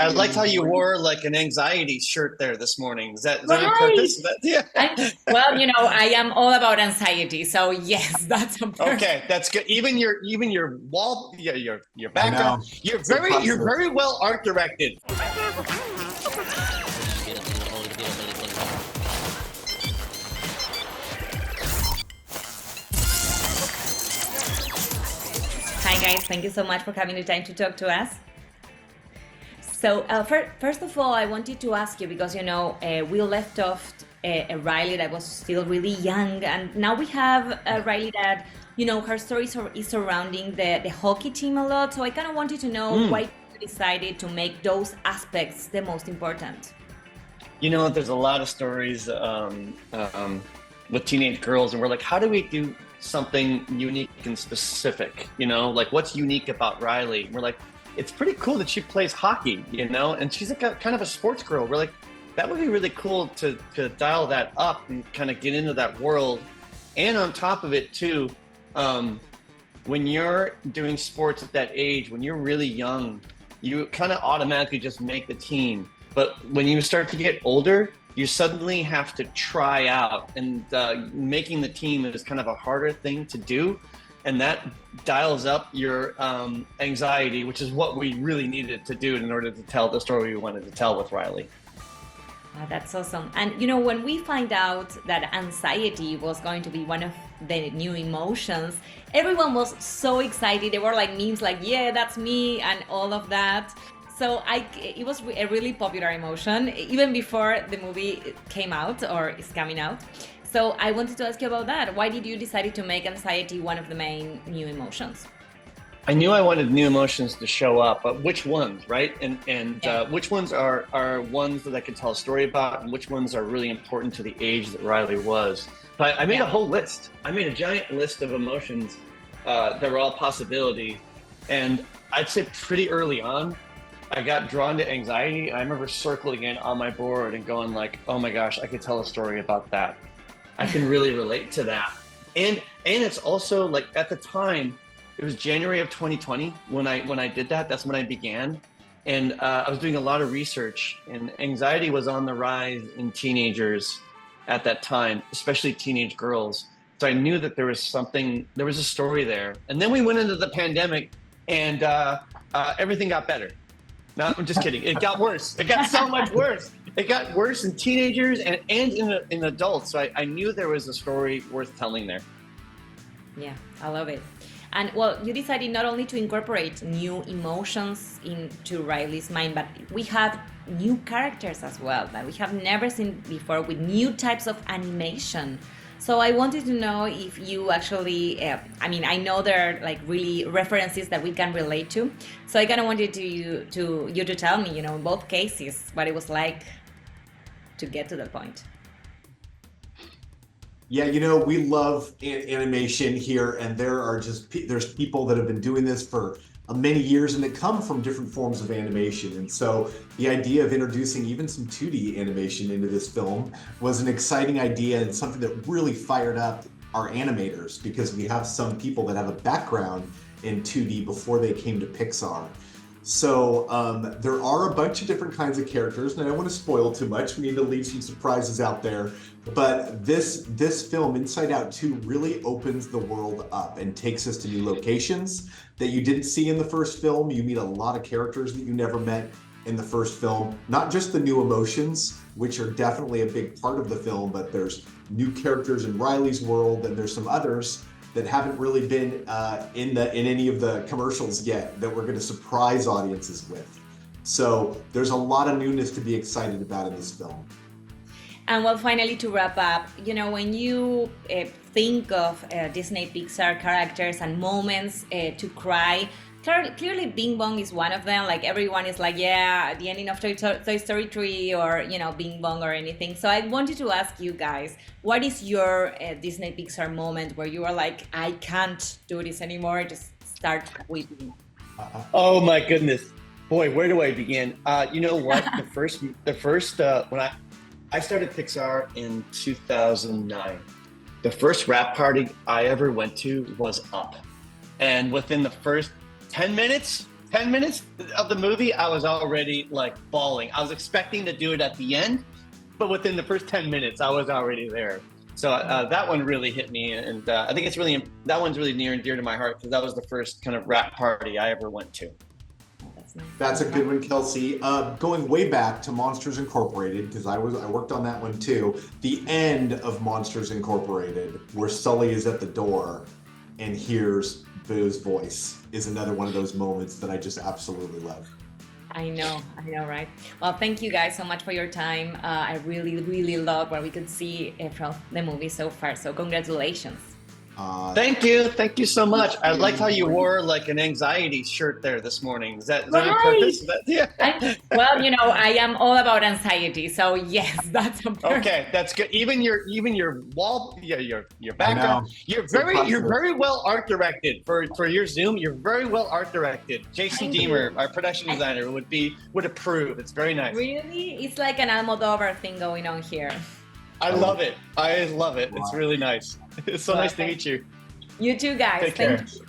I liked how you wore like an anxiety shirt there this morning. Is that on Right. purpose? Yeah. Well, I am all about anxiety, so yes, that's on purpose. Okay, that's good. Even your wall, yeah, your I background, know. So you're positive. very well art directed. Hi guys, thank you so much for having the time to talk to us. So first of all, I wanted to ask you because we left off Riley that was still really young, and now we have Riley that her story is surrounding the hockey team a lot. So I kind of wanted to know why you decided to make those aspects the most important. There's a lot of stories with teenage girls, and we're like, how do we do something unique and specific? Like what's unique about Riley? And we're like, it's pretty cool that she plays hockey, and she's like kind of a sports girl. We're like, that would be really cool to dial that up and kind of get into that world. And on top of it too, when you're doing sports at that age, when you're really young, you kind of automatically just make the team. But when you start to get older, you suddenly have to try out, and making the team is kind of a harder thing to do. And that dials up your anxiety, which is what we really needed to do in order to tell the story we wanted to tell with Riley. Oh, that's awesome. And when we find out that anxiety was going to be one of the new emotions, everyone was so excited. There were like memes like, yeah, that's me, and all of that. So it was a really popular emotion, even before the movie came out or is coming out. So I wanted to ask you about that. Why did you decide to make anxiety one of the main new emotions? I knew I wanted new emotions to show up, but which ones, right? And which ones are ones that I could tell a story about, and which ones are really important to the age that Riley was. But I made a whole list. I made a giant list of emotions that were all possibility. And I'd say pretty early on, I got drawn to anxiety. I remember circling it on my board and going like, oh my gosh, I could tell a story about that. I can really relate to that. And it's also like at the time, it was January of 2020 when I did that. That's when I began. And I was doing a lot of research, and anxiety was on the rise in teenagers at that time, especially teenage girls. So I knew that there was a story there. And then we went into the pandemic, and everything got better. No, I'm just kidding. It got worse. It got so much worse. It got worse in teenagers and in adults. So I knew there was a story worth telling there. Yeah, I love it. And well, you decided not only to incorporate new emotions into Riley's mind, but we have new characters as well that we have never seen before with new types of animation. So I wanted to know if you actually, I know there are like really references that we can relate to. So I kind of wanted you to tell me, in both cases, what it was like to get to that point. Yeah, we love animation here, and there's people that have been doing this for many years, and that come from different forms of animation. And so the idea of introducing even some 2D animation into this film was an exciting idea, and something that really fired up our animators, because we have some people that have a background in 2D before they came to Pixar. So there are a bunch of different kinds of characters, and I don't want to spoil too much. We need to leave some surprises out there. But this film, Inside Out 2, really opens the world up and takes us to new locations that you didn't see in the first film. You meet a lot of characters that you never met in the first film. Not just the new emotions, which are definitely a big part of the film, but there's new characters in Riley's world, and there's some others that haven't really been in any of the commercials yet that we're going to surprise audiences with. So there's a lot of newness to be excited about in this film. And well, finally, to wrap up, when you think of Disney Pixar characters and moments to cry, clearly Bing Bong is one of them. Like everyone is like, yeah, the ending of Toy Story 3 or, Bing Bong or anything. So I wanted to ask you guys, what is your Disney Pixar moment where you are like, I can't do this anymore, just start weeping? Oh my goodness. Boy, where do I begin? You know what? The first when I started Pixar in 2009. The first rap party I ever went to was Up. And within the first 10 minutes, 10 minutes of the movie, I was already like bawling. I was expecting to do it at the end, but within the first 10 minutes, I was already there. So that one really hit me, and I think that one's really near and dear to my heart because that was the first kind of rap party I ever went to. That's a good one, Kelsey. Going way back to Monsters Incorporated, because I worked on that one too. The end of Monsters Incorporated, where Sully is at the door and hears Boo's voice, is another one of those moments that I just absolutely love. I know, right? Well, thank you guys so much for your time. I really, really love what we could see from the movie so far. So congratulations. Thank you so much. I liked how you wore like an anxiety shirt there this morning. Is that on purpose? Yeah. Well, I am all about anxiety, so yes, that's on purpose. Okay, that's good. Even your wall, your background. You're very well art directed for your Zoom. You're very well art directed. Jason Deemer, our production designer, would approve. It's very nice. Really, it's like an Almodovar thing going on here. I love it. It's really nice. It's so nice to meet you. You too, guys. Take care. Thank you.